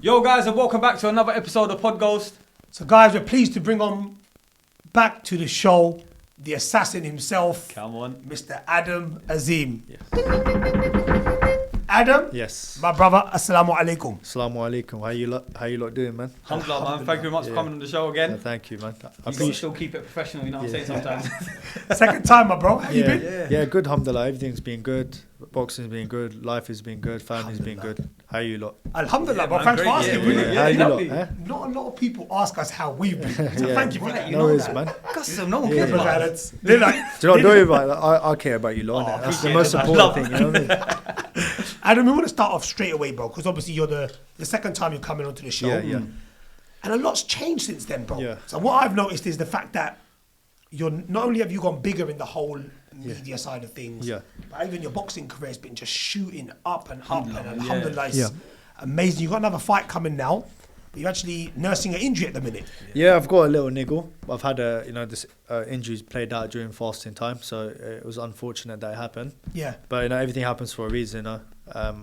Yo guys, and welcome back to another episode of Podghost. So guys, we're pleased to bring on back to the show the assassin himself. Come on. Mr. Adam Azim. Yes. Adam? Yes. My brother, assalamu alaikum. Assalamu alaikum. How you lot doing, man? Alhamdulillah, man. Thank you very much for coming on the show again. Thank you, man. You can still keep it professional, you know what I'm saying sometimes. Second time, my bro. How you been? Yeah, good, alhamdulillah. Everything's been good. Boxing's been good. Life has been good. Family's been good. How you lot? Alhamdulillah, bro. man, Thanks great. for asking. Yeah, Really. How you lovely. lot? Eh? Not a lot of people ask us how we've been. So thank you for that. You No know worries, that. man. Custom, no one Yeah, cares but about that's, they're like, Do you not worry about that? I care about you lot. innit? That's the appreciate most it, man. important thing, you know what I mean? Adam, we want to start off straight away, bro, because obviously you're the second time you're coming onto the show. Yeah. And a lot's changed since then, bro. Yeah. So what I've noticed is the fact that you're not only have you gone bigger in the whole media side of things, Yeah. but even your boxing career has been just shooting up and up, and Alhamdulillah, alhamdulillah, it's Yeah. amazing. You've got another fight coming now, but you're actually nursing an injury at the minute. Yeah, I've got a little niggle. I've had this injuries played out during fasting time, so it was unfortunate that it happened. Yeah. But everything happens for a reason. Allah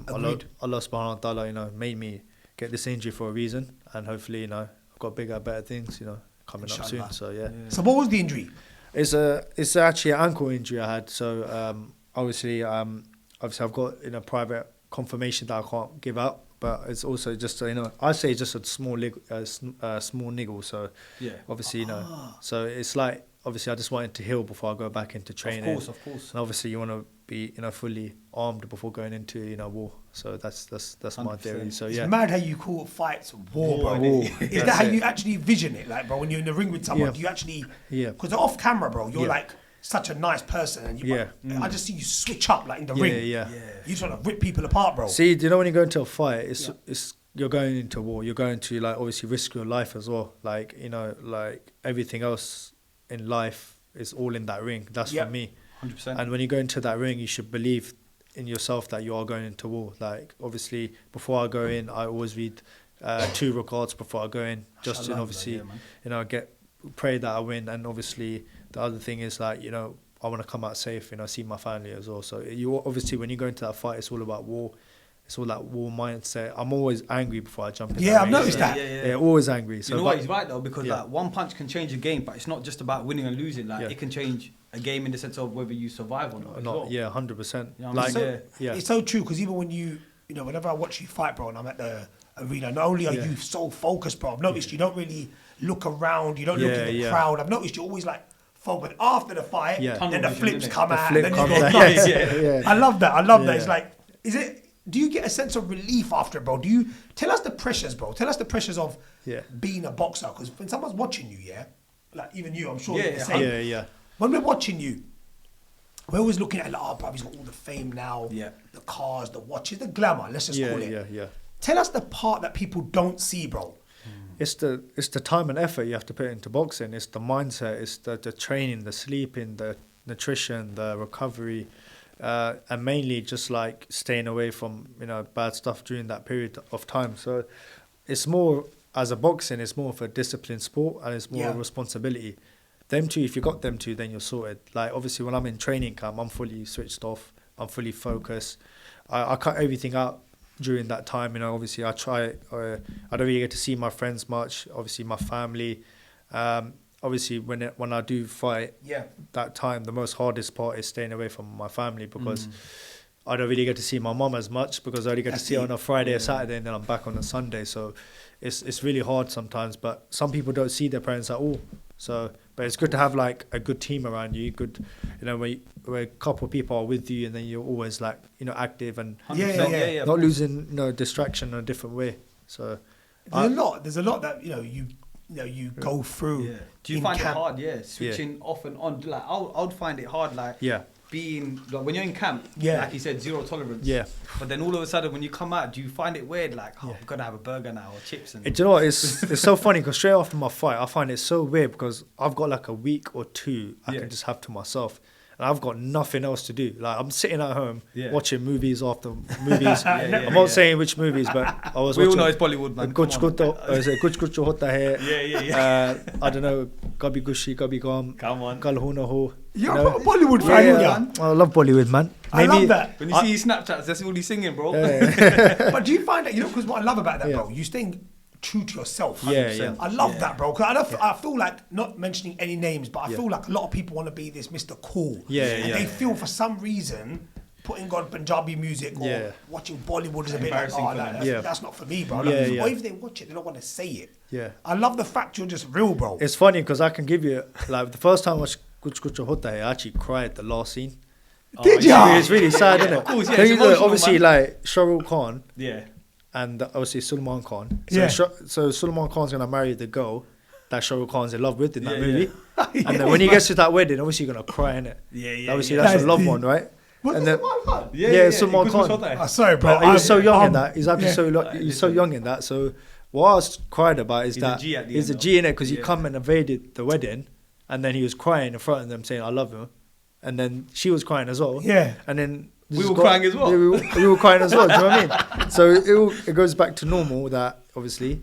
Agreed. subhanahu wa ta'ala, made me get this injury for a reason, and hopefully, I've got bigger, better things, coming up soon. Inshallah. So yeah. So what was the injury? It's actually an ankle injury I had. So obviously I've got private confirmation that I can't give out, but it's also just I say just a small small niggle. So Yeah. obviously so it's like obviously I just wanted to heal before I go back into training. Of course. And obviously you want to be fully armed before going into war. So that's my 100%. theory. So It's yeah. mad how you call fights war, bro. War. Is that how you actually vision it? Like, bro, when you're in the ring with someone, Yeah. do you actually... Yeah. Because off camera, bro, you're Yeah. like such a nice person. And you, Yeah. I just see you switch up, like, in the Yeah, ring. yeah. You just want to rip people apart, bro. See, do you know when you go into a fight, it's you're going into war. You're going to obviously risk your life as well. Like everything else in life is all in that ring. That's Yep. for me. 100%. And when you go into that ring, you should believe in yourself that you are going into war. Like obviously, before I go in, I always read 2 records before I go in, just to Mashallah, obviously, yeah, man. pray that I win. And obviously, the other thing is I want to come out safe. See my family as well. So you obviously, when you go into that fight, it's all about war. It's all that war mindset. I'm always angry before I jump in. Yeah, that I've ring. noticed that. Yeah, always angry. So You know what, he's right though, because Yeah. one punch can change a game, but it's not just about winning and losing. Yeah. It can change a game in the sense of whether you survive or not. as well. Yeah, 100%. You know what I mean? Like, Yeah. It's so true, because even when whenever I watch you fight, bro, and I'm at the arena, not only are you so focused, bro, I've noticed you don't really look around, you don't look at the crowd. I've noticed you're always like focused. After the fight, Yeah. then the Tunnel flips vision, come The out, flip and then you comes go out. nuts. Yeah. I love that. I love that. Yeah. It's like, do you get a sense of relief after it, bro? Do you tell us the pressures, bro? Tell us the pressures of being a boxer, because when someone's watching you, like even you, I'm sure you're the same. Yeah. When we're watching you, we're always looking at bro, he's got all the fame now, Yeah. the cars, the watches, the glamour, let's just call it. Yeah. Tell us the part that people don't see, bro. It's the time and effort you have to put into boxing. It's the mindset. It's the training, the sleeping, the nutrition, the recovery, and mainly just like staying away from bad stuff during that period of time. So it's more as a boxing. It's more of a disciplined sport, and it's more a responsibility. Them two, if you got them two, then you're sorted. Like obviously, when I'm in training camp, I'm fully switched off. I'm fully focused. I cut everything out during that time. Obviously I try. I don't really get to see my friends much. Obviously my family. Obviously when I do fight, that time the most hardest part is staying away from my family, because I don't really get to see my mum as much, because I only get to see her on a Friday or Saturday, and then I'm back on a Sunday. So it's really hard sometimes. But some people don't see their parents at all. So, but it's good to have like a good team around you. Good, where a couple of people are with you, and then you're always like active and not losing distraction in a different way. So There's a lot that you go through. Yeah. Do you find it hard? Yeah, switching off and on. Like I would find it hard. Like being like when you're in camp. Like you said, zero tolerance. Yeah. But then all of a sudden, when you come out, do you find it weird? Like, I'm gonna have a burger now or chips and. Do you know what? It's so funny, because straight after my fight, I find it so weird, because I've got like a week or two I can just have to myself, and I've got nothing else to do. Like I'm sitting at home watching movies after movies. I'm not saying which movies, but I was watching. We all know it's Bollywood, man. Kuch Kuch Hota Hai. Yeah. I don't know. Kabhi Gushi, Kabhi Gum. Come on. Kal Ho Na Ho. You're a Bollywood fan, man. I love Bollywood, man. I love that. When you see his Snapchats, that's all he's singing, bro. But do you find that, because what I love about that, bro, you staying true to yourself. 100%. I love that, bro. Cause I feel like, not mentioning any names, but I feel like a lot of people want to be this Mr. Cool. And they feel for some reason putting on Punjabi music or watching Bollywood is a bit like, that's not for me, bro. Or if they watch it, they don't want to say it. I love the fact you're just real, bro. It's funny because I can give you, like, the first time I watched Kuch Kuch Hota Hai, I actually cried the last scene. Did you? It's really sad, isn't it? Of course, obviously, man. Like, Shah Rukh Khan. And obviously Sulman Khan. So Sulman Khan's going to marry the girl that Shah Rukh Khan's in love with in that movie. And then when he gets to that wedding, obviously you're going to cry, innit? Obviously that's a loved one, right? And then, Sulman Khan. Sorry, bro. He was so young in that. He's actually he's so young in that. So what I was cried about is that he's a G in it because he come and invaded the wedding and then he was crying in front of them saying, I love him. And then she was crying as well. And then... We were crying as well. We were crying as well. Do you know what I mean? So it goes back to normal that obviously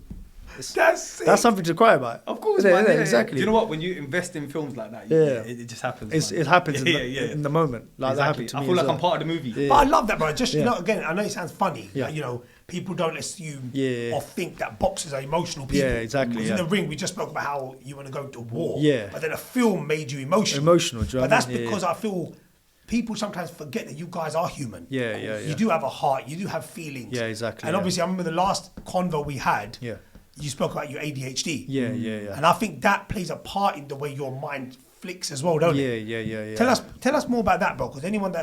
that's something to cry about. Of course, man. Exactly. Do you know what? When you invest in films like that, it just happens. It happens in the moment. Like that happened to me. I feel like I'm part of the movie. But I love that, bro. Just again, I know it sounds funny. Like, people don't assume or think that boxers are emotional people. Yeah, exactly. Because in the ring, we just spoke about how you want to go to war. Yeah. But then a film made you emotional. But that's because I feel people sometimes forget that you guys are human. You do have a heart. You do have feelings. Yeah, exactly. And obviously, I remember the last convo we had. You spoke about your ADHD. Yeah. And I think that plays a part in the way your mind flicks as well, don't it? Yeah. Tell us more about that, bro. Because anyone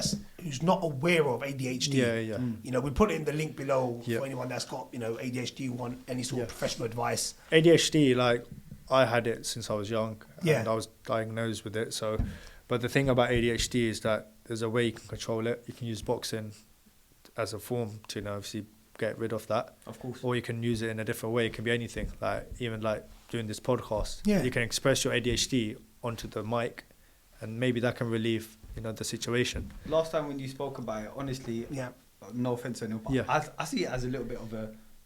who's not aware of ADHD, we put it in the link below for anyone that's got ADHD, want any sort of professional advice. ADHD, like I had it since I was young, and I was diagnosed with it. So, but the thing about ADHD is that there's a way you can control it. You can use boxing as a form to obviously get rid of that. Of course. Or you can use it in a different way. It can be anything. Like even like doing this podcast. You can express your ADHD onto the mic, and maybe that can relieve the situation. Last time when you spoke about it, honestly, no offense to anyone, I see it as a little bit of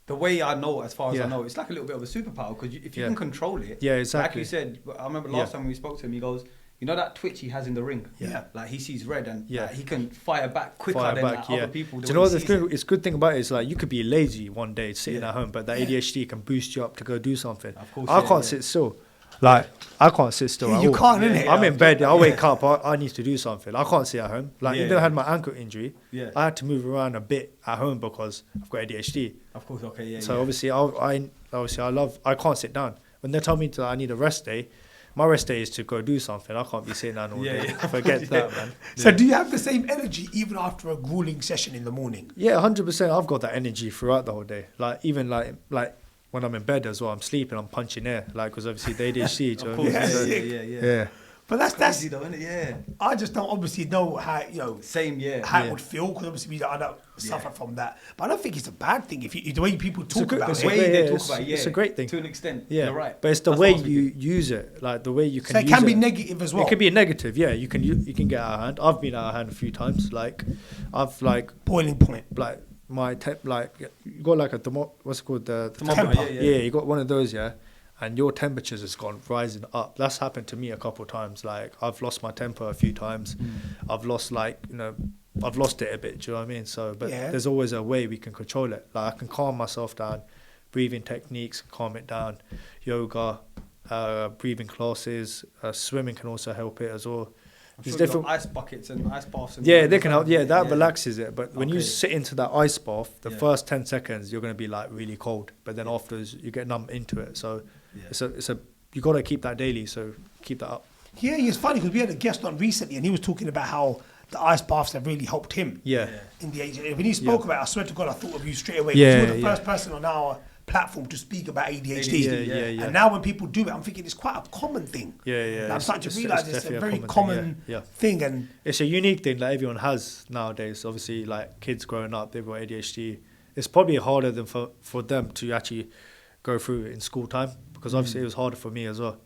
the way I know, as far as I know, it's like a little bit of a superpower because if you can control it, exactly. like you said, I remember last time when we spoke to him, he goes, that twitch he has in the ring, like he sees red and he can fire back quicker than other people. Do you know what the thing? It's good thing about it is like you could be lazy one day sitting at home, but that ADHD can boost you up to go do something. Of course, I can't sit still. Like I can't sit still. You can't, innit? I'm in bed. I wake up. I need to do something. I can't sit at home. Like even though I had my ankle injury, I had to move around a bit at home because I've got ADHD. Of course, okay, So obviously, I can't sit down. When they tell me that I need a rest day, my rest day is to go do something. I can't be sitting down all day. Forget that, man. So do you have the same energy even after a grueling session in the morning? Yeah, 100%. I've got that energy throughout the whole day. Like even like when I'm in bed as well, I'm sleeping, I'm punching air. Like because obviously the ADHD. Of course, yeah. But that's crazy though, isn't it? Yeah. I just don't obviously know how how it would feel because obviously I don't suffer from that. But I don't think it's a bad thing if the way people talk about it. The way they talk about it, it's a great thing to an extent. Yeah, you're right. But it's the way you use it, like the way you can. So it can be negative as well. It can be negative. Yeah, you can get out of hand. I've been out of hand a few times. Like I've boiling point. Like my you got like what's it called, the thermometer. Yeah, you got one of those. Yeah. And your temperatures has gone rising up. That's happened to me a couple of times. Like I've lost my temper a few times. I've lost I've lost it a bit. Do you know what I mean? So, but there's always a way we can control it. Like I can calm myself down, breathing techniques, calm it down, yoga, breathing classes, swimming can also help it as well. There's different ice buckets and ice baths. And they can help. Yeah, that relaxes it. But when you sit into that ice bath, the first 10 seconds you're going to be like really cold. But then afterwards you get numb into it. So it's a you got to keep that daily. So keep that up. Yeah, it's funny because we had a guest on recently and he was talking about how the ice baths have really helped him. Yeah. In the age when he spoke about it, I swear to God, I thought of you straight away. Yeah, you were the first person on our platform to speak about ADHD. And now when people do it, I'm thinking it's quite a common thing. Yeah. I'm starting to realise it's a very common thing. And it's a unique thing that everyone has nowadays. Obviously, like kids growing up, they've got ADHD. It's probably harder than for them to actually go through it in school time because obviously it was harder for me as well.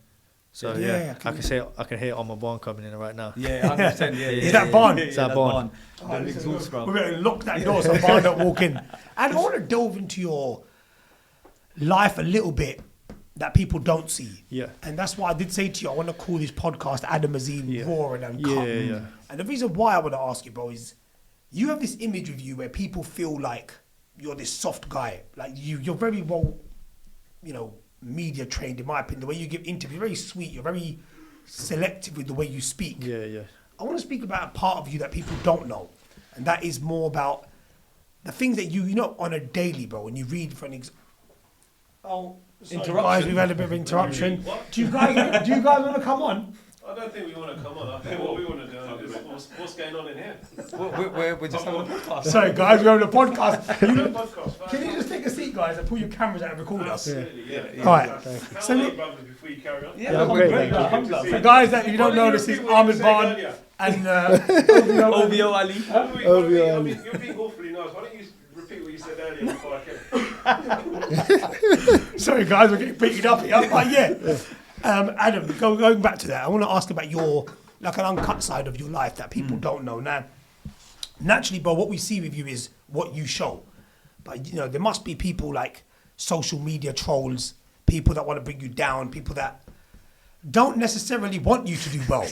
So I can hear on my barn coming in right now. Yeah, 100%. Yeah, Is that barn? It's that barn. We're going to lock that door so barn don't walk in. And I want to delve into your life a little bit that people don't see. Yeah. And that's why I did say to you, I want to call this podcast Adam Azim Raw and Uncut. Yeah. And the reason why I want to ask you, bro, is you have this image of you where people feel like you're this soft guy. Like you're very well, media trained, in my opinion. The way you give interviews, you're very sweet. You're very selective with the way you speak. Yeah. I want to speak about a part of you that people don't know. And that is more about the things that you know on a daily, bro, when you read for an sorry, guys, we've had a bit of interruption. Do you guys want to come on? I don't think we want to come on. I think what we want to do is what's going on in here. We're just having a podcast. Sorry, guys, we're on a podcast. Can you just take a seat, guys, and pull your cameras out and record us? Absolutely, yeah. All right. How are you, brothers, before you carry on? Yeah, I'm great. So, guys, that if you don't know, this is Ahmed Barn and OVO Ali. You're being awfully nice. Why don't you repeat what you said earlier before I came? Sorry, guys, we're getting beaten up here. But yeah. Adam, going back to that, I want to ask about your, like, an uncut side of your life that people don't know. Now, naturally, bro, what we see with you is what you show. But, there must be people like social media trolls, people that want to bring you down, people that don't necessarily want you to do well.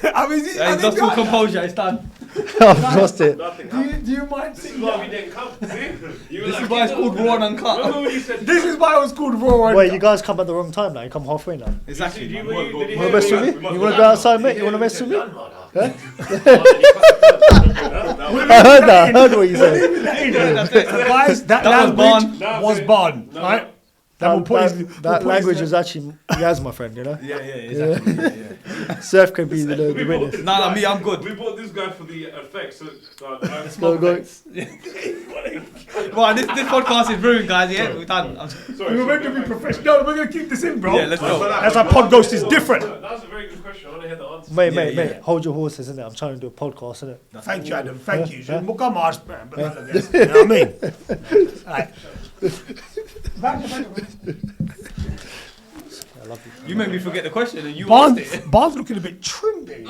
I mean, It's lost all composure, it's done. I've lost it. Do you mind This is why we didn't come. See? This is why it's called Raw and Uncut. Remember when you said This is why it was called Raw. Wait, you guys come at the wrong time now. You come halfway now. Exactly. You man. want You want to mess with me? You want to go outside, mate? You want to mess with me? Huh? I heard what you said. Guys, that language was Barn, right? That language is actually Yazz, my friend, Yeah, exactly. Yeah. Seff can be the witness. Nah, me, I'm good. We bought this guy for the effects. Go. Well, this podcast is ruined, guys. Yeah, we're done. Sorry, We were meant to be professional. We're going to keep this in, bro. Yeah, let's go. That's why Podghost is different. That was a very good question. I want to hear the answer. Mate, hold your horses, innit? I'm trying to do a podcast, innit? Thank you, Adam. Thank you. Come on, man. But none of this. You know what I mean? Right. I love you. You made me forget the question and you asked it. Barnes looking a bit trim, baby.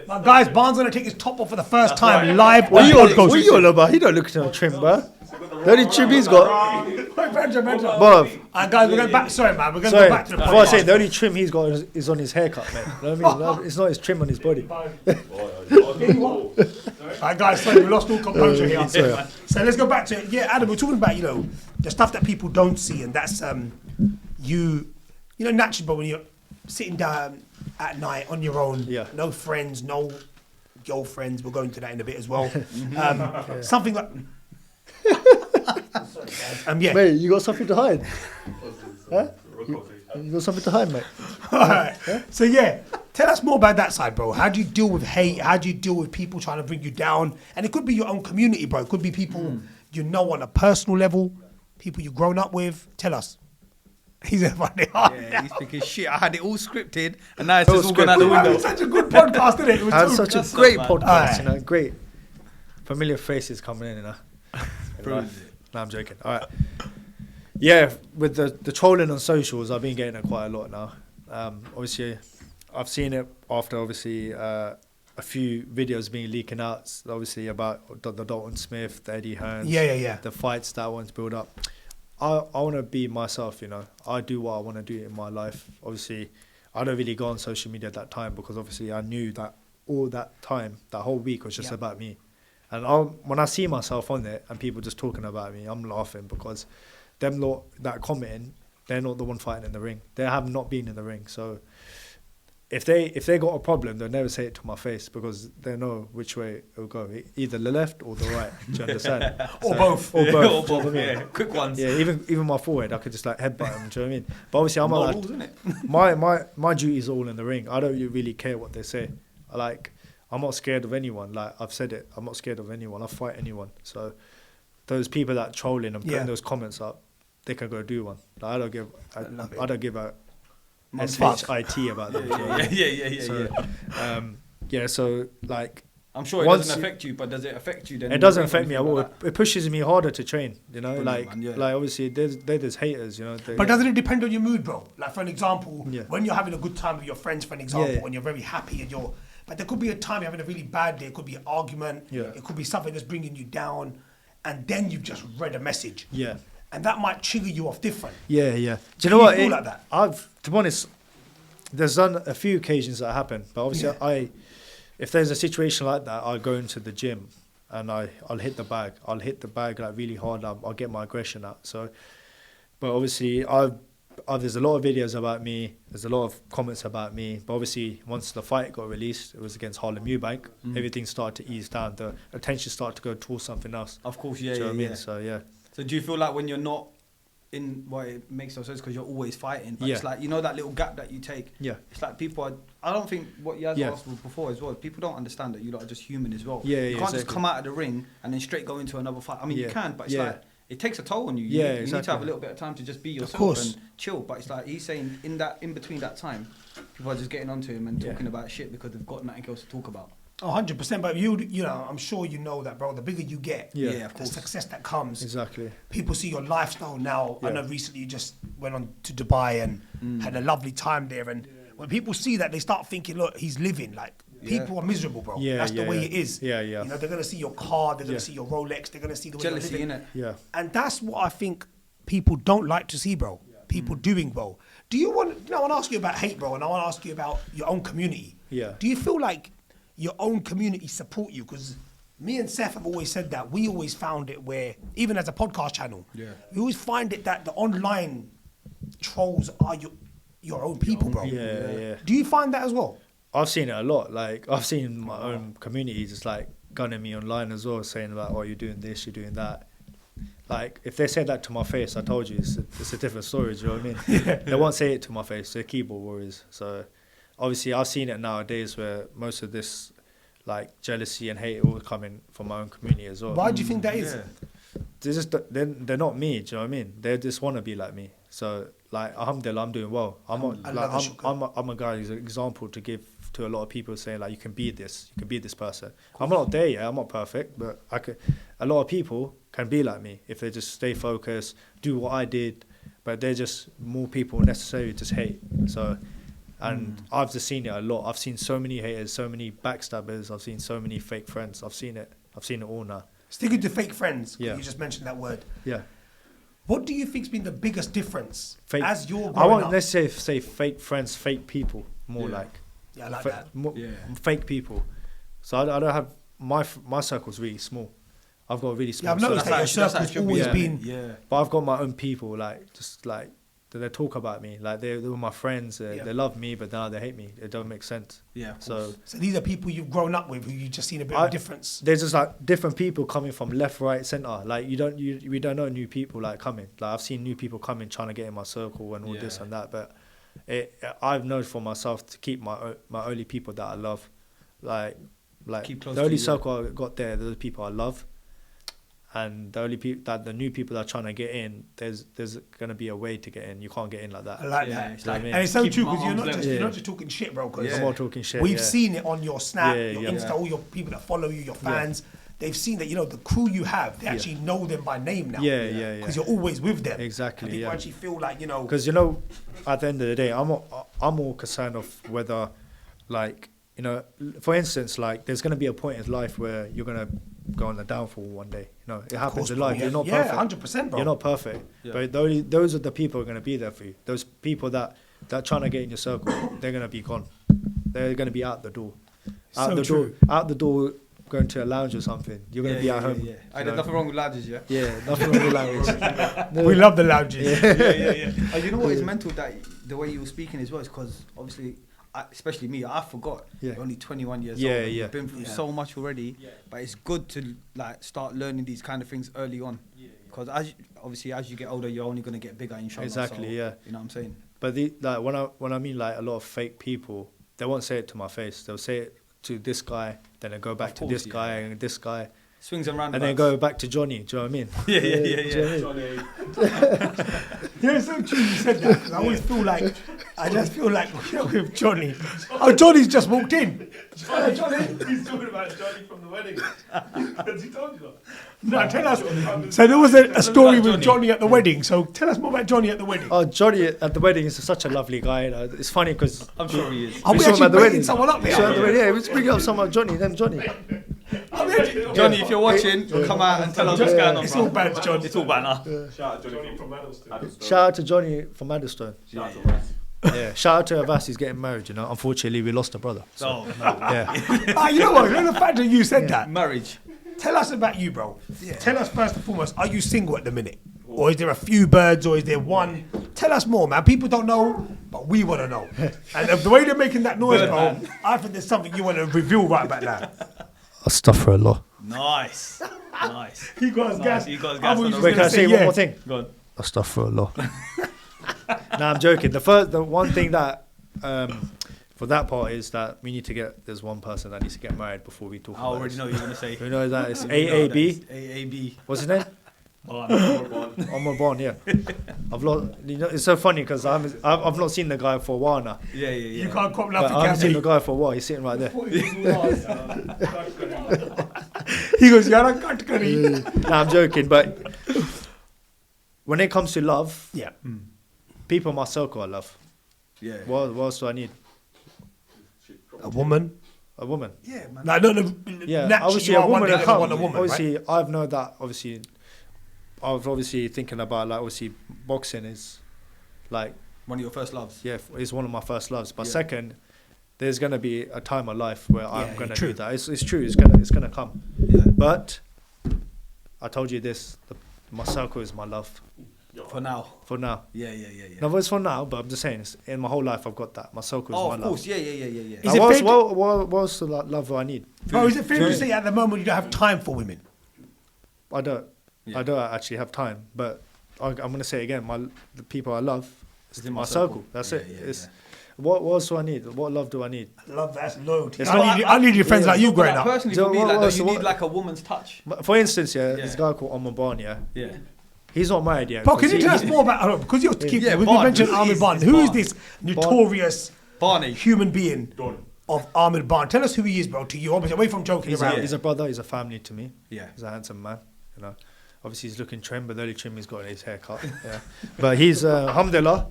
Guys, Barnes going to take his top off for the first time live on Podghost. What are you all about? He don't look at a trim, bro. The only trim he's got. Bruv. Guys, we're going back. Sorry, man. We're going to go back to the Before I say, podcast. the only trim he's got is on his haircut, man. You know what I mean? It's not his trim on his body. Alright, guys, sorry, we lost all composure here. So let's go back to it. Yeah, Adam, we're talking about, the stuff that people don't see, and that's naturally, but when you're sitting down at night on your own, no friends, no girlfriends, we'll go into that in a bit as well. Something like Mate, you got something to hide? Huh? You got something to hide, mate? Alright. So tell us more about that side, bro. How do you deal with hate? How do you deal with people trying to bring you down? And it could be your own community, bro. It could be people you know on a personal level, people you've grown up with. Tell us. He's a funny he's thinking, shit, I had it all scripted and now it's just all gone out the window. It was such a good podcast, didn't it? It was Had such a great podcast, Right. Great familiar faces coming in, No, I'm joking. All right. Yeah, with the trolling on socials, I've been getting it quite a lot now. Obviously, I've seen it after a few videos being leaking out, obviously about the Dalton Smith, the Eddie Hearns, the fights that I want to build up. I want to be myself, I do what I want to do in my life. Obviously, I don't really go on social media at that time because obviously I knew that all that time, that whole week was just about me. And when I see myself on there and people just talking about me, I'm laughing because them lot that commenting, they're not the one fighting in the ring. They have not been in the ring. So if they got a problem, they'll never say it to my face because they know which way it'll go, either the left or the right. Do you understand? Or both. Or both. Or both. Yeah. Quick ones. Yeah, even my forehead, I could just like headbutt them. Do you know what I mean? But obviously, I'm Not like, rules, innit? my duty's all in the ring. I don't really care what they say. I'm not scared of anyone. Like I've said it, I'm not scared of anyone. I'll fight anyone. So those people that trolling and putting those comments up, they can go do one. Like, I don't give a SHIT about them. Yeah. So like I'm sure it doesn't affect you, but does it affect you then? It doesn't affect me. It pushes me harder to train, you know, like obviously there's haters, you know. But doesn't it depend on your mood, bro? Like for an example, when you're having a good time with your friends, for an example, when you're very happy and but there could be a time you're having a really bad day, it could be an argument, it could be something that's bringing you down, and then you've just read a message. Yeah. And that might trigger you off different. Yeah. Do you know what? Feel like that? To be honest, there's done a few occasions that happen, but obviously if there's a situation like that, I'll go into the gym and I'll hit the bag. I'll hit the bag like really hard. I'll get my aggression out. So, but obviously there's a lot of videos about me. There's a lot of comments about me. But obviously once the fight got released, it was against Harlem Eubank. Everything started to ease down. The attention started to go towards something else. Of course, Do you know what I mean? So So do you feel like when you're not it makes no sense because you're always fighting, but it's like, you know, that little gap that you take, it's like I don't think what Yazz asked before as well, people don't understand that you lot are just human as well. You can't just come out of the ring and then straight go into another fight. I mean, you can, but it's like it takes a toll on you. You need to have a little bit of time to just be yourself and chill. But it's like he's saying in between that time, people are just getting onto him and talking about shit because they've got nothing else to talk about. 100%, but you know, I'm sure you know that, bro. The bigger you get, of the success that comes. Exactly. People see your lifestyle now. I know recently you just went on to Dubai and had a lovely time there, and when people see that, they start thinking, look, he's living. Like people are miserable, bro. That's the way it is. You know, they're gonna see your car, they're gonna see your Rolex, they're gonna see the way you're living. Innit? Yeah. And that's what I think people don't like to see, bro. People doing, bro. Do you want? I want to ask you about hate, bro, and I want to ask you about your own community. Yeah. Do you feel like your own community support you? Because me and Seff have always said that. We always found it where, even as a podcast channel, we always find it that the online trolls are your own people, bro. Yeah. Do you find that as well? I've seen it a lot. Like, I've seen my own community just like gunning me online as well, saying about, oh, you're doing this, you're doing that. Like, if they said that to my face, I told you, it's a different story, do you know what I mean? They won't say it to my face, they're keyboard warriors. So obviously I've seen it nowadays where most of this like jealousy and hate all coming from my own community as well. Why do you think that is? They're not me, do you know what I mean? They just want to be like me. So like, alhamdulillah, I'm doing well. I'm a guy who's an example to give to a lot of people, saying like, you can be this person. I'm not there yet, I'm not perfect, but a lot of people can be like me if they just stay focused, do what I did, but they're just more people necessarily just hate. So, and I've just seen it a lot. I've seen so many haters, so many backstabbers. I've seen so many fake friends. I've seen it all now. Sticking to fake friends, you just mentioned that word. Yeah. What do you think's been the biggest difference as you're growing up? I won't necessarily say fake friends, fake people. More like I like that. Fake people. So I don't have my circle's really small. I've got a really small. I've noticed that your circle's always been. Yeah. But I've got my own people, like just like they talk about me, like they were my friends. They love me, but now they hate me. It don't make sense. Yeah. So these are people you've grown up with, who you've just seen a bit of a difference. There's just like different people coming from left, right, centre. Like we don't know new people like coming. Like I've seen new people coming trying to get in my circle and all this and that, but I've known for myself to keep my only people that I love. Like the only circle I got there, those people I love. And the only people the new people that are trying to get in, there's gonna be a way to get in. You can't get in like that. I like that. It's and it's so true, because you're not just talking shit, bro. I'm not talking shit. We've seen it on your Snap, your Insta, all your people that follow you, your fans. They've seen that, the crew you have, they actually know them by name now. Because you're always with them. Exactly. And people actually feel like, Because at the end of the day, I'm more concerned of whether, like, for instance, like, there's gonna be a point in life where you're gonna go on the downfall one day. It happens in life. You're not perfect. 100%, bro. You're not perfect. But those are the people who are going to be there for you. Those people that trying to get in your circle, they're going to be gone. They're going to be out the door. Out the door, going to a lounge or something. You're going to be at home. There's nothing wrong with lounges, nothing wrong with lounges. We love the lounges. You know what is mental, that the way you were speaking as well, is because obviously, especially me, I forgot. You're only 21 years old. You've been through so much already. But it's good to like start learning these kind of things early on. Because as you get older, you're only going to get bigger, inshallah. Exactly, You know what I'm saying? But when I mean like a lot of fake people, they won't say it to my face. They'll say it to this guy, then they go back to this guy and this guy. Swings and roundabouts. And then go back to Johnny. Do you know what I mean? Yeah. Johnny. It's so true you said that, because I always feel like I just feel like with Johnny. Oh, Johnny's just walked in. Johnny. He's talking about Johnny from the wedding. Has he told you that? No, tell us. So there was a story with Johnny at the wedding. So tell us more about Johnny at the wedding. Oh, Johnny at the wedding is such a lovely guy. It's funny because I'm sure he is. Are we actually bringing someone up here? Yeah, let's bring up someone. Johnny. Johnny, if you're watching, come out and tell us what's going on. It's all bad, John. It's all banner. Shout out Johnny from Addlestone. Shout out to Johnny from Addlestone. Shout out to Ras. Yeah, shout out to Avas. He's getting married. Unfortunately, we lost a brother. So. Oh, no. Yeah. You know what? The fact that you said that. Marriage. Tell us about you, bro. Yeah. Tell us first and foremost, are you single at the minute? Or is there a few birds, or is there one? Tell us more, man. People don't know, but we want to know. And the way they're making that noise, bro, I think there's something you want to reveal right about now. Astaghfirullah. Nice. He got his gas. He got his gas. Wait, can I say one more thing? Go on. Astaghfirullah. No, I'm joking. The one thing that for that part is that we need to get. There's one person that needs to get married before we talk. I already know you're gonna say. Who knows that? It's AAB. AAB. What's his name? Omar Bond. Yeah. It's so funny because I've not seen the guy for a while now. Yeah. You can't come I haven't seen the guy for a while. He's sitting right there. He goes, "Yara Katkari." No, I'm joking. But when it comes to love, Yeah. people in my circle I love. Yeah. What else do I need? A woman. A woman. Yeah, man. No, Yeah, naturally obviously you a are woman. one that want a woman, Obviously, right? I've known that. Obviously, I was obviously thinking about like obviously boxing is like One of your first loves. yeah, it's one of my first loves. But Yeah. second, there's gonna be a time of life where I'm gonna true. do that. It's true. It's gonna come. Yeah. But I told you this. My circle is my love For now. for now. Yeah. No, it's for now. But I'm just saying, in my whole life, I've got that. My circle is Oh, my of love. course. Yeah. Is Now, it fair to- what else the love do I need? Bro, is it fair to say at the moment you don't have time for women? I don't. Yeah. I don't actually have time. But I'm gonna say it again. The people I love is It's in my my circle. circle. That's Yeah, it. yeah, It's yeah. what else do I need? What love do I need? Love, that's loyalty. It's I needed friends like you But growing like, up. personally, So for me, what- like, what- you so need what- like a woman's touch. For instance, this Yeah. guy called Omar Barn, Yeah. he's not married yet. Bro, can you 'cause tell us more about, because you're keep, Yeah, we Barn. mentioned Who Ahmed is Barn. this Who is Barn? this notorious Barney. human being Don. of Ahmed Barn? Tell us who he is, bro, to you. Obviously, away from joking He's around. a brother. He's a family to me. Yeah. He's a handsome man. Obviously he's looking trim, but the only trim he's got is his haircut. Yeah. But he's alhamdulillah.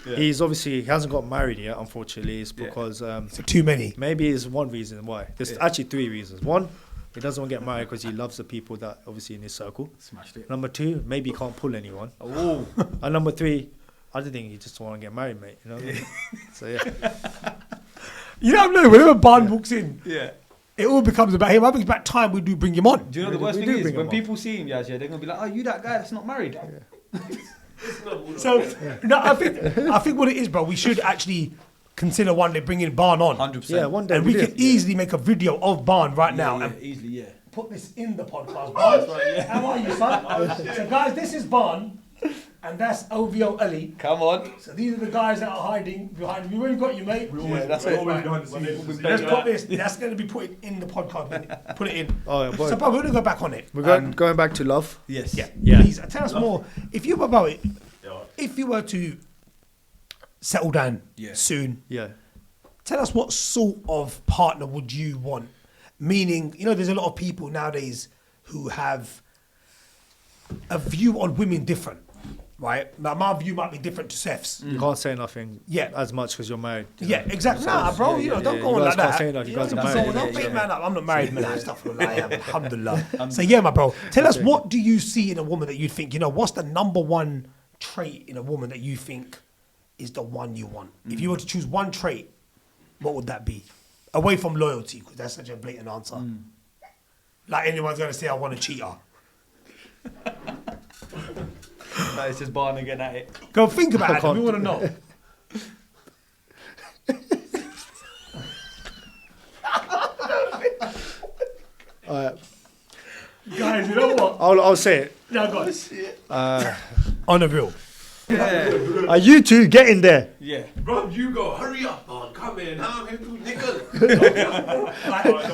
Yeah. He hasn't got married yet. Unfortunately, it's because So too many. maybe it's one reason why. There's actually three reasons. One, he doesn't want to get married because he loves the people that obviously in his circle. Smashed it. Number two, maybe he can't pull anyone. Oh. And number three, I don't think he just want to get married, mate. So yeah. You know what I mean? Whenever Barn walks in, Yeah. it all becomes about him. I think it's about time we do bring him on. Do you know the We worst do thing is bring when him on. people see him, Yazz, they're gonna be like, "Oh, you that guy that's not married." So, no, I think what it is, bro, we should actually consider one day bringing Barn on. 100%. Yeah, one day And we do. can easily make a video of Barn right now Yeah, and easily, yeah. put this in the podcast. Barn. How are you, son? So, guys, this is Barn, and that's OVO Ali. Come on. So these are the guys that are hiding behind me. We've got you, mate. That's We're it. always behind the scenes. Let's put this. That's going to be put in the podcast. Put it in. Oh, yeah, boy. So, bro, we're going to go back on it. We're going back to love. Yes. Yeah. Please, tell us more. If you were about it, if you were to settle down soon, Yeah. tell us what sort of partner would you want? Meaning, there's a lot of people nowadays who have a view on women different, right? Now, my view might be different to Seth's. You can't say nothing Yeah. as much because you're married. Yeah, exactly. Nah, bro, don't go you on guys like can't that. say that, you guys are Don't married. go- Don't Yeah, beat yeah. man up. I'm not married, man. Alhamdulillah. So yeah, my bro. Tell us, what do you see in a woman that you think, what's the number one trait in a woman that you think is the one you want? If you were to choose one trait, what would that be? Away from loyalty, because that's such a blatant answer. Like anyone's going to say, I want a cheater. That is just Barn again at it. Go think about it. can't We want to know. Guys, you know what? I'll say it. No, guys. On the real. Yeah. Are you two getting there? Yeah. Bro, you go, hurry up, man. Come in. I'm here to nickel.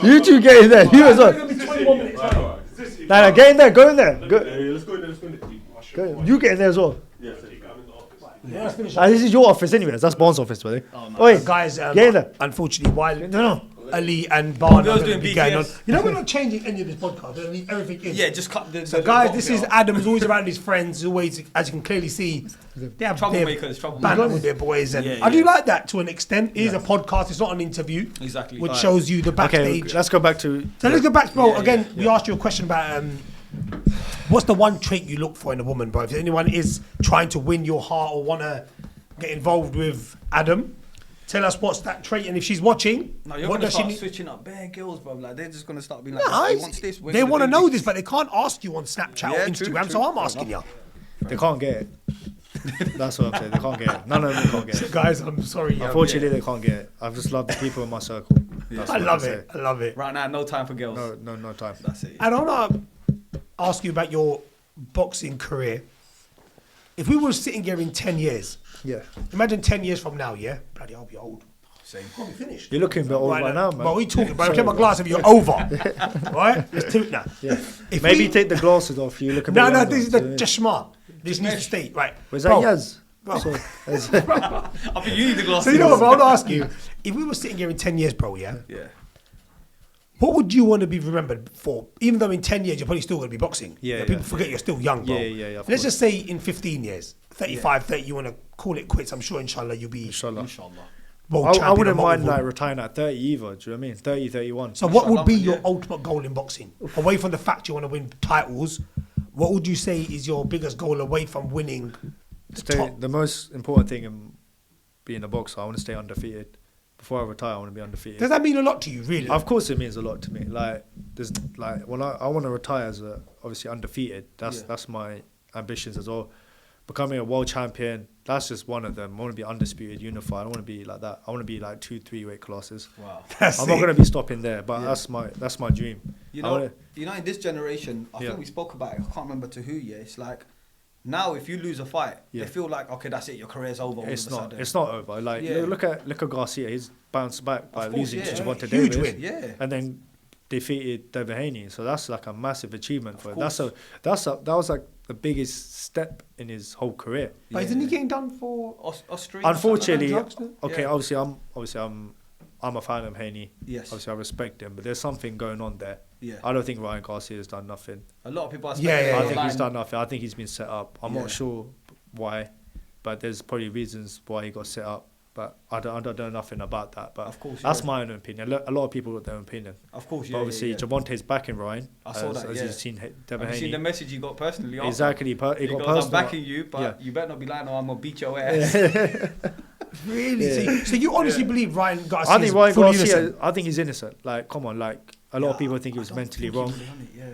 You two getting there. You as well. It's going to be 21 minutes. Nah, get in there. Go in there. Go. Let's go in there. You get in there as well. Yeah, I'm in the office. Yeah, let's finish. This is your office anyways. That's Bond's office, buddy. Oh, no. Wait, Guys, get in there. unfortunately, while Ali and Barn are Girls going to doing be going on. BTS. You know, we're not changing any of this podcast. We're going to leave everything in. Yeah, just cut the. So, guys, this is Adam. Is always around his friends. Always, as you can clearly see, they have Troublemakers. banter with their boys, and Yeah, I do yeah. like that to an extent. It is a podcast. It's not an interview. Exactly. Which Right. shows you the backstage. Okay, let's go back to. So let's go back, bro. Yeah, Again, yeah, we asked you a question about what's the one trait you look for in a woman, bro? If anyone is trying to win your heart or want to get involved with Adam, tell us what's that trait, and if she's watching, No, you're what gonna does she start need? switching up bare girls, bro. Like they're just gonna start being like, No, "He wants this." they want to know this, but they can't ask you on Snapchat Yeah, or true, Instagram. true. So I'm asking you, They can't get it. That's what I'm saying. They can't get it. None of them can't get it. guys. I'm sorry. Unfortunately, they can't get it. I've just loved the people in my circle. That's I what love can it. say. I love it. Right now, no time for girls. No time. That's it. And I want to ask you about your boxing career. If we were sitting here in 10 years, Yeah. imagine 10 years from now, yeah? Bloody, I'll be old. Same. I'll be finished. You're looking a bit old right now, man. Well, what are you talking about? Get my glass if you're over. Right? Let's do it now. Yeah. If Maybe we- take the glasses off. You look a bit No, younger. this is So, just smart. This needs to stay. Right. Was that Bro, Yazz? bro. So, I think you need the glasses. So you know what, bro? I want to ask you, if we were sitting here in 10 years, bro, yeah? Yeah. What would you want to be remembered for? Even though in 10 years, you're probably still going to be boxing. Yeah, People yeah. forget you're still young, bro. Yeah, of Let's course. just say in 15 years, 35, 30, you want to call it quits. I'm sure, inshallah, you'll be Inshallah. Inshallah. world I champion. wouldn't of mind multiple- like retiring at 30 either. Do you know what I mean? 30, 31. So what would be Inshallah, your yeah. ultimate goal in boxing? Away from the fact you want to win titles, what would you say is your biggest goal away from winning the top? The most important thing in being a boxer, I want to stay undefeated. Before I retire, I want to be undefeated. Does that mean a lot to you, really? Of course, it means a lot to me. Like, there's like, when I want to retire as obviously undefeated. That's my ambitions as well. Becoming a world champion, that's just one of them. I want to be undisputed, unified. I don't want to be like that. I want to be like 2-3 weight classes. Wow. I'm not going to be stopping there, but Yeah. that's my dream. You I know, wanna- in this generation, I Yeah. think we spoke about it. I can't remember to who. Yeah, it's like now if you lose a fight, Yeah. they feel like okay, that's it. Your career's over. all It's of a not. sudden. It's not over. Like Yeah. look at Garcia. He's bounced back by Of course, losing yeah. to Javante Huge Davis, win. Yeah. and then defeated Devin Haney. So that's like a massive achievement for him. course. That was like the biggest step in his whole career. But isn't he getting done for... Australia. Unfortunately, drugs, no? okay. Yeah. Obviously, I'm a fan of Haney. Yes. Obviously, I respect him, but there's something going on there. Yeah. I don't think Ryan Garcia has done nothing. A lot of people are Yeah, speculating I think he's online. done nothing. I think he's been set up. I'm Yeah. not sure why, but there's probably reasons why he got set up. But I don't know nothing about that. But Of course, that's yeah. my own opinion. A lot of people got their own opinion. Of course, But yeah. obviously, yeah. Javonte's backing Ryan. I saw that, As yeah. you've seen Devin Have you seen the Haney. message he got personally? after? Exactly. He He got goes, I'm personal. backing you, but Yeah. you better not be lying or I'm going to beat your ass. Really? Yeah. So you honestly believe Ryan Garcia I think is Ryan fully Garcia. innocent? I think he's innocent. Like, come on, like a lot of people think he was mentally wrong.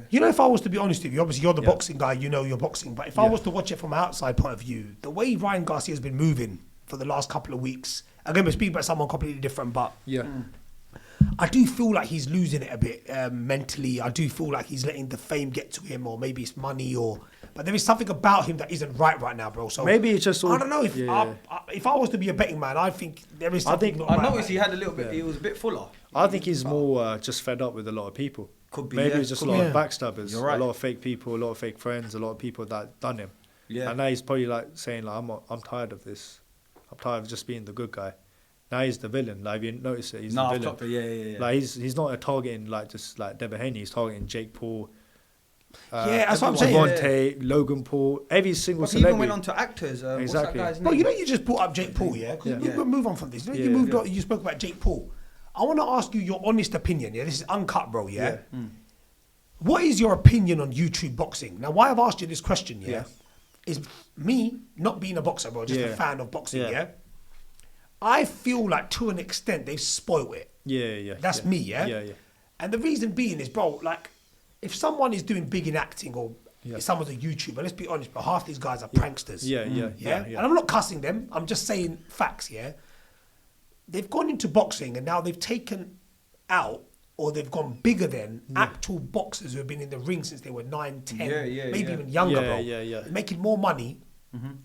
You know, if I was to be honest with you, obviously you're the Yeah. boxing guy, you know you're boxing, but if I Yeah. was to watch it from an outside point of view, the way Ryan Garcia has been moving for the last couple of weeks, again, we're speaking about someone completely different, but Yeah. I do feel like he's losing it a bit mentally. I do feel like he's letting the fame get to him, or maybe it's money, but there is something about him that isn't right now, bro. So Maybe it's just all. I don't know if I was to be a betting man, I think there is something. think- not I right noticed he about had a little bit, he was a bit fuller. I think he's more just fed up with a lot of people. Could be, Maybe yeah, it's just a could lot be. of backstabbers, You're right. a lot of fake people, a lot of fake friends, a lot of people that done him. Yeah. And now he's probably like saying like, I'm tired of this. I'm tired of just being the good guy. Now he's the villain. Like, if you notice it, he's No, the I've villain. clocked it, yeah. Like he's not targeting like just like Devin Haney. He's targeting Jake Paul. Yeah, that's what I'm everyone. saying. Javonte, Logan Paul, every single But he even celebrity. went on to actors. What's Exactly. that guy's name? Well, you know, you just brought up Jake Paul, yeah? 'Cause Yeah. we'll move on from this. You know, you Yeah. moved on, you spoke about Jake Paul. I want to ask you your honest opinion, yeah? This is Uncut, bro, yeah? What is your opinion on YouTube boxing? Now, why I've asked you this question, yeah, is me not being a boxer, bro, just a Yeah. fan of boxing, Yeah. yeah? I feel like to an extent they've spoiled it. Yeah. That's me, yeah? Yeah. And the reason being is, bro, like, if someone is doing big in acting or Yeah. if someone's a YouTuber, let's be honest, but half these guys are pranksters. Yeah. And I'm not cussing them. I'm just saying facts, yeah? They've gone into boxing and now they've taken out or they've gone bigger than actual boxers who have been in the ring since they were 9, 10, maybe even younger, Yeah, bro. yeah. They're making more money.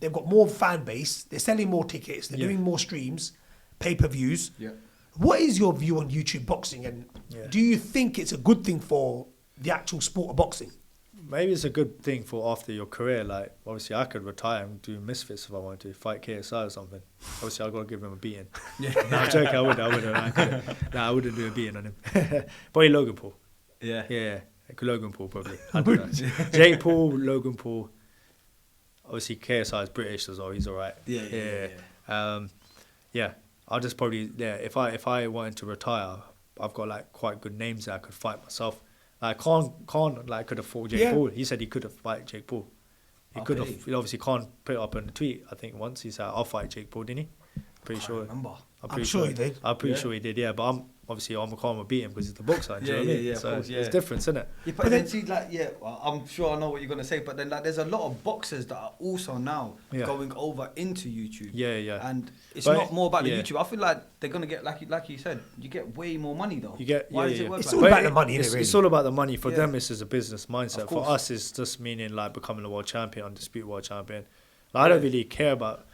They've got more fan base. They're selling more tickets. They're Yeah. doing more streams, pay-per-views. Yeah. What is your view on YouTube boxing? And do you think it's a good thing for the actual sport of boxing? maybe it's a good thing for after your career. Like, obviously, I could retire and do Misfits if I wanted to, fight KSI or something. Obviously, I've got to give him a beating. No, I'm joking. I wouldn't. I wouldn't do a beating on him. Probably Logan Paul. Yeah. Logan Paul, probably. Jake Paul, Logan Paul. Obviously, KSI is British as well. He's all right. Yeah. I'll just probably, if I wanted to retire, I've got like quite good names that I could fight myself. Like Khan like could have fought Jake Paul. He said he could have fight Jake Paul. He could have. Obviously, Khan put it up in a tweet. I think once he said, "I'll fight Jake Paul," didn't he? Pretty sure. Remember? I'm sure he did. I'm pretty sure he did. Yeah, but I'm gonna beat him because he's the boxer. Do you know what I mean? So it's different, isn't it? Yeah, but then see, like, well, I'm sure I know what you're gonna say, but then like, there's a lot of boxers that are also now going over into YouTube. Yeah. And it's not more about the YouTube. I feel like they're gonna get like you said, you get way more money though. You get Why does it work? It's all about the money, isn't it? It's all about the money. For them, it's a business mindset. For us, it's just meaning like becoming a world champion, undisputed world champion. Like, I don't really care about.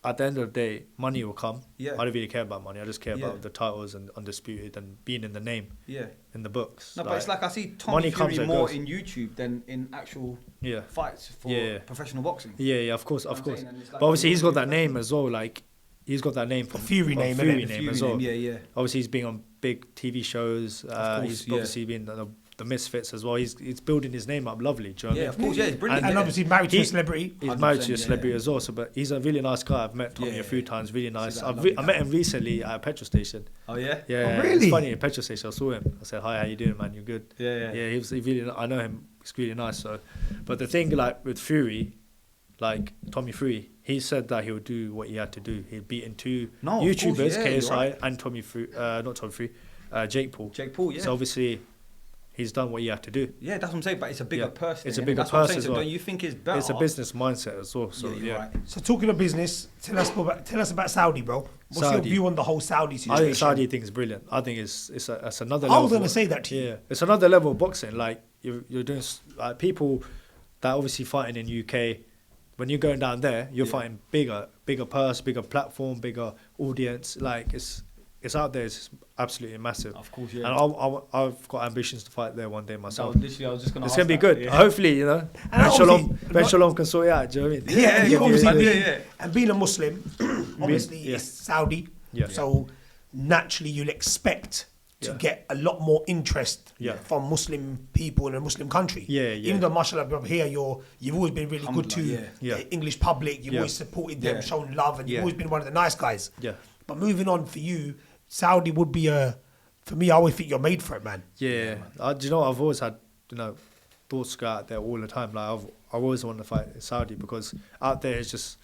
At the end of the day, money will come. I don't really care about money. I just care about the titles and undisputed and being in the name. In the books. No, but it's like I see Tommy Fury more in YouTube than in actual fights for professional boxing. Yeah, of course. Like, but obviously he's got that name as well. Like, he's got that name from Fury name as well. Yeah. Obviously he's been on big TV shows. He's obviously been the Misfits as well. He's building his name up lovely. Do you know what I mean? Of course, he's brilliant. And obviously married to a celebrity. He's married to a celebrity as well. So, but he's a really nice guy. I've met Tommy a few times. Really nice. I met him recently at a petrol station. Oh yeah. Yeah. Oh, really? It's funny, at a petrol station. I saw him. I said, "Hi, how you doing, man? You good?" Yeah. He really. I know him. He's really nice. So, but the thing like with Fury, like Tommy Fury, he said that he would do what he had to do. He'd beaten two YouTubers, KSI and Tommy Fury, not Tommy Fury, Jake Paul. Yeah. So obviously, he's done what he had to do. Yeah, that's what I'm saying. But it's a bigger person. It's a bigger person as well. So don't you think it's better? It's a business mindset as well. So right. So talking of business, tell us about Saudi, bro. What's your view on the whole Saudi situation? I think Saudi thing is brilliant. I think it's another level. I was going to say that to you. Yeah, it's another level of boxing. Like you're doing people that are obviously fighting in UK. When you're going down there, you're fighting bigger purse, bigger platform, bigger audience. Like it's out there. It's absolutely massive. Of course, yeah. And I've got ambitions to fight there one day myself. I was just going to. It's going to be good. Yeah. Hopefully, Ben Shalom can sort it out. Do you know what I mean? And being a Muslim, obviously it's Saudi. Yeah. So naturally, you'll expect to get a lot more interest from Muslim people in a Muslim country. Even though, mashallah, brother, here you've always been really good to the English public. You've always supported them, shown love, and you've always been one of the nice guys. But moving on for you, Saudi would be for me, I always think you're made for it, man. Do you know what? I've always had, thoughts go out there all the time. Like I've always wanted to fight in Saudi because out there it's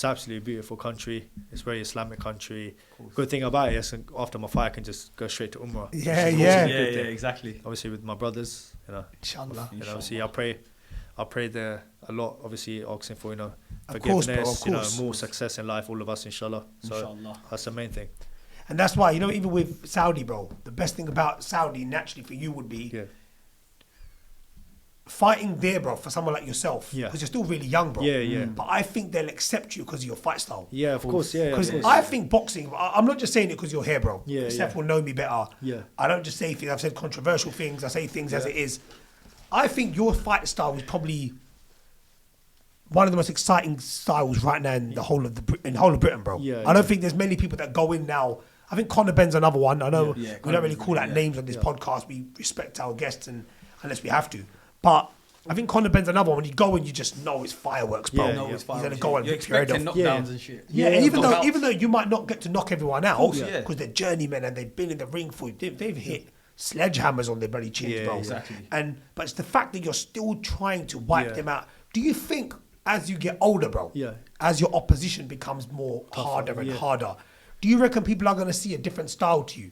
absolutely a beautiful country. It's a very Islamic country. Good thing about it is after my fight I can just go straight to Umrah. Yeah, exactly. Obviously with my brothers, Inshallah. Obviously I pray there a lot, obviously asking for, forgiveness, more success in life, all of us, inshallah. So that's the main thing. And that's why, even with Saudi, bro, the best thing about Saudi naturally for you would be fighting there, bro, for someone like yourself. Because you're still really young, bro. But I think they'll accept you because of your fight style. Yeah, of course. Because I think boxing, I'm not just saying it because you're here, bro. Seth will know me better. I don't just say things, I've said controversial things, I say things as it is. I think your fight style is probably one of the most exciting styles right now in the whole of Britain, bro. I don't think there's many people that go in now. I think Conor Benn's another one. I know we don't really call out names on this podcast. We respect our guests unless we have to. But I think Conor Benn's another one. When you go in, you just know it's fireworks, bro. He's going to go and you're expecting knockdowns and shit. And even though you might not get to knock everyone out, because they're journeymen and they've been in the ring for they've hit sledgehammers on their bloody chins, bro. Exactly. But it's the fact that you're still trying to wipe them out. Do you think as you get older, bro, as your opposition becomes more harder and harder, do you reckon people are going to see a different style to you?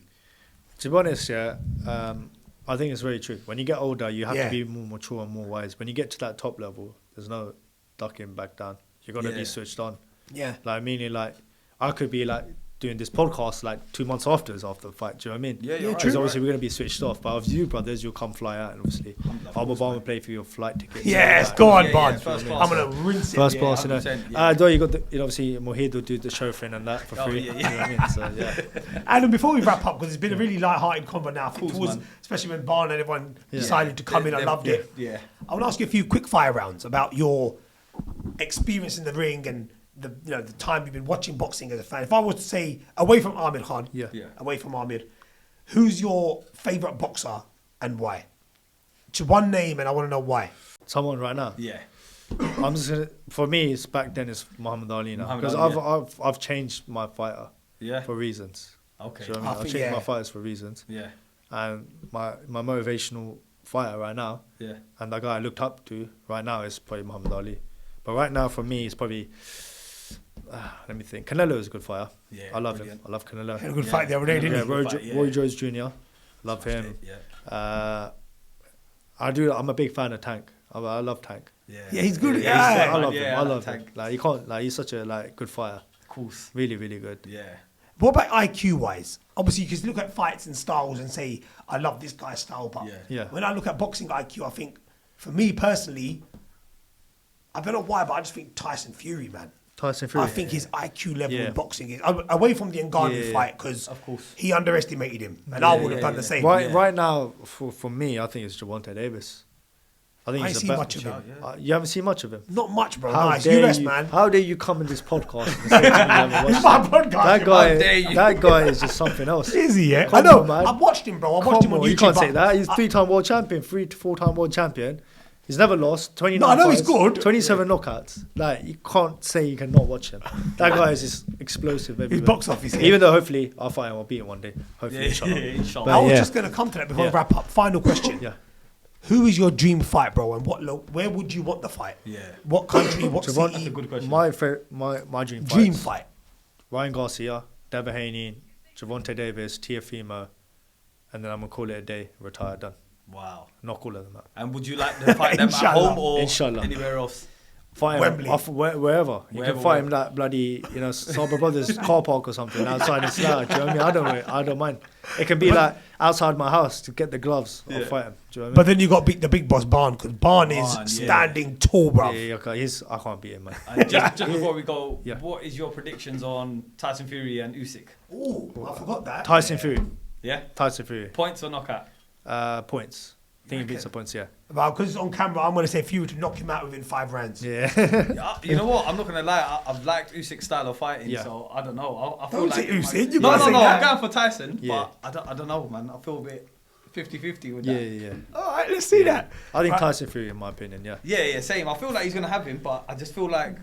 To be honest, I think it's very true. When you get older, you have to be more mature and more wise. When you get to that top level, there's no ducking back down. You're going to be switched on. Like, meaning, like, I could be, like, doing this podcast like 2 months after the fight. Do you know what I mean? Yeah, Because obviously we're going to be switched off. But with you brothers, you'll come fly out, and obviously Obama pay for your flight ticket. Yes, go on, Bud. I'm going to rinse it. First class, you know. Though you got obviously Mohid will do the chauffeuring and that for free. You know what I mean? So, yeah. And before we wrap up, because it's been a really light-hearted convo now, especially when Barn and everyone decided to come in, I loved it. Yeah. I want to ask you a few quick fire rounds about your experience in the ring and the time you've been watching boxing as a fan. If I was to say, away from Amir Khan, away from Amir, who's your favourite boxer and why? To one name, and I want to know why. Someone right now? Yeah. I'm just gonna. For me, it's back then. It's Muhammad Ali now because I've changed my fighter. For reasons. Okay. So, I've changed my fighters for reasons. Yeah. And my motivational fighter right now. Yeah. And the guy I looked up to right now is probably Muhammad Ali. But right now, for me, it's probably. Let me think. Canelo is a good fighter. Yeah, I love him. I love Canelo. Had a good fight the other day, didn't he? Roy Jones Jr. Love him. I'm a big fan of Tank. I love Tank. Yeah, he's good. I love him. I love him. Like you can't. Like he's such a good fighter. Of course. Really, really good. Yeah. What about IQ wise? Obviously, you can look at fights and styles and say, I love this guy's style. But when I look at boxing IQ, I think, for me personally, I don't know why, but I just think Tyson Fury, man. Tyson Fury. I think his IQ level in boxing is away from the Ngannou fight because he underestimated him, and I would have done the same. Right now, for me, I think it's Gervonta Davis. I think he's seen much of him. You haven't seen much of him? Not much, bro. Nice. US, man. How dare you come in this podcast and say it's my podcast. That guy is just something else. Is he, yeah? I know. I've watched him, bro. I watched him on YouTube. You can't say that. He's 3-time world champion, 3 to 4-time world champion. He's never lost. 29 No, I know fights, he's good. 27 knockouts. Like, you can't say you cannot watch him. That guy is just explosive. His box office. Even though hopefully I'll fight him, I'll beat him one day. Hopefully, inshallah. I was just going to come to that before we wrap up. Final question. Who is your dream fight, bro? And where would you want the fight? Yeah. What country? What city? That's a good question. My dream fight. Ryan Garcia, Devin Haney, Gervonta Davis, Teofimo, and then I'm gonna call it a day. Retire, done. Wow. Knock all of them out. And would you like to fight them at home or anywhere else? Fight him wherever. You can fight him that bloody, Sabra Brothers car park or something outside in Slough. Do you know what I mean? I don't mind. It can be like outside my house to get the gloves. I'll fight him. Do you know what I mean? But then you got to beat the big boss Barn because Barn is standing tall, bro. Yeah, okay. I can't beat him, man. Just before we go, what is your predictions on Tyson Fury and Usyk? Oh, I forgot that. Tyson Fury. Yeah? Tyson Fury. Points or knockout? Points. I think he beats the points, Well, because on camera, I'm going to say Fury to knock him out within 5 rounds. Yeah. You know what? I'm not going to lie. I've liked Usyk's style of fighting, so I don't know. I feel don't say Usyk. No. I'm going for Tyson, but I don't know, man. I feel a bit 50-50 with that. Yeah. All right, let's see that. I think Tyson Fury, in my opinion, Yeah, same. I feel like he's going to have him, but I just feel like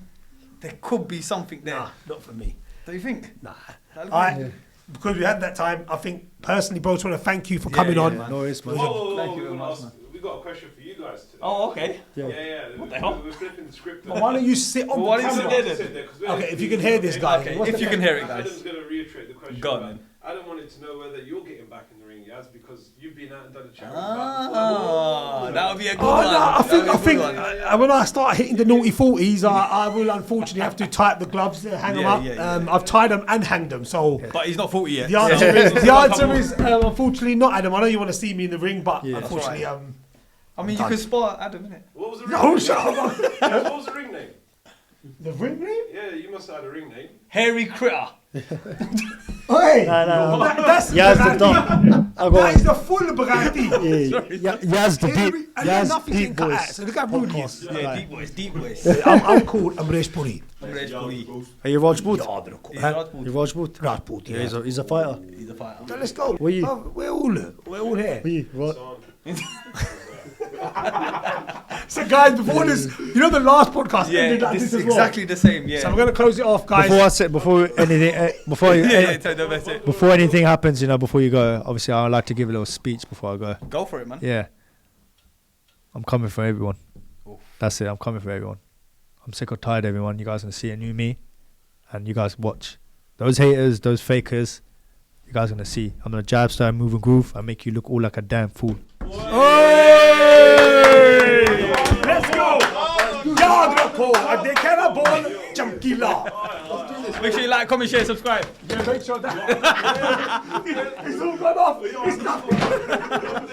there could be something there. Nah, not for me. Do you think? Nah. All right. Because we had that time, I think personally, bro, I just want to thank you for coming on. No worries, man. Thank you very much, man. We got a question for you guys today. Oh, okay. Yeah. What the hell? We're flipping the script. Well, why don't you sit on the camera? Okay, if you can hear this, guy. Okay, if you can hear it, guys. Adam's going to reiterate the question. Go on, then. Adam wanted to know whether you're getting back in the ring, Yazz, because you've been out and done a charity. That would be a good one. I think when I start hitting the naughty 40s, I will unfortunately have to tie up the gloves, hang them up. I've tied them and hanged them. So, but he's not 40 yet. The answer is unfortunately not, Adam. I know you want to see me in the ring, but unfortunately, I mean, you could spar Adam, innit? What was the ring name? No, shut up. What was the ring name? The ring name? Yeah, you must have had a ring name. Hairy Critter. Hey, no. That's that is the full Bugatti. Yazz the deep. Yazz deep voice. So look how rude he is. Yeah, deep voice. I'm called Amresh Puri. Are you Rajput? You Rajput? Rajput, yeah. He's a fighter. So let's go. Where you? We're all here. What? So guys, before this, the last podcast ended like this as well. Exactly the same, So I'm going to close it off, guys. Before anything happens, before you go, obviously I would like to give a little speech before I go. Go for it, man. Yeah. I'm coming for everyone. That's it, I'm coming for everyone. I'm sick or tired of everyone. You guys are going to see a new me, and you guys watch. Those haters, those fakers, you guys are going to see. I'm going to jab, style, move and groove, and make you look all like a damn fool. Let's go! Yard Rako, Adekara Ball, Chamkila. Make sure you like, comment, share, subscribe. Yeah, make sure that. It's all gone off. It's nothing.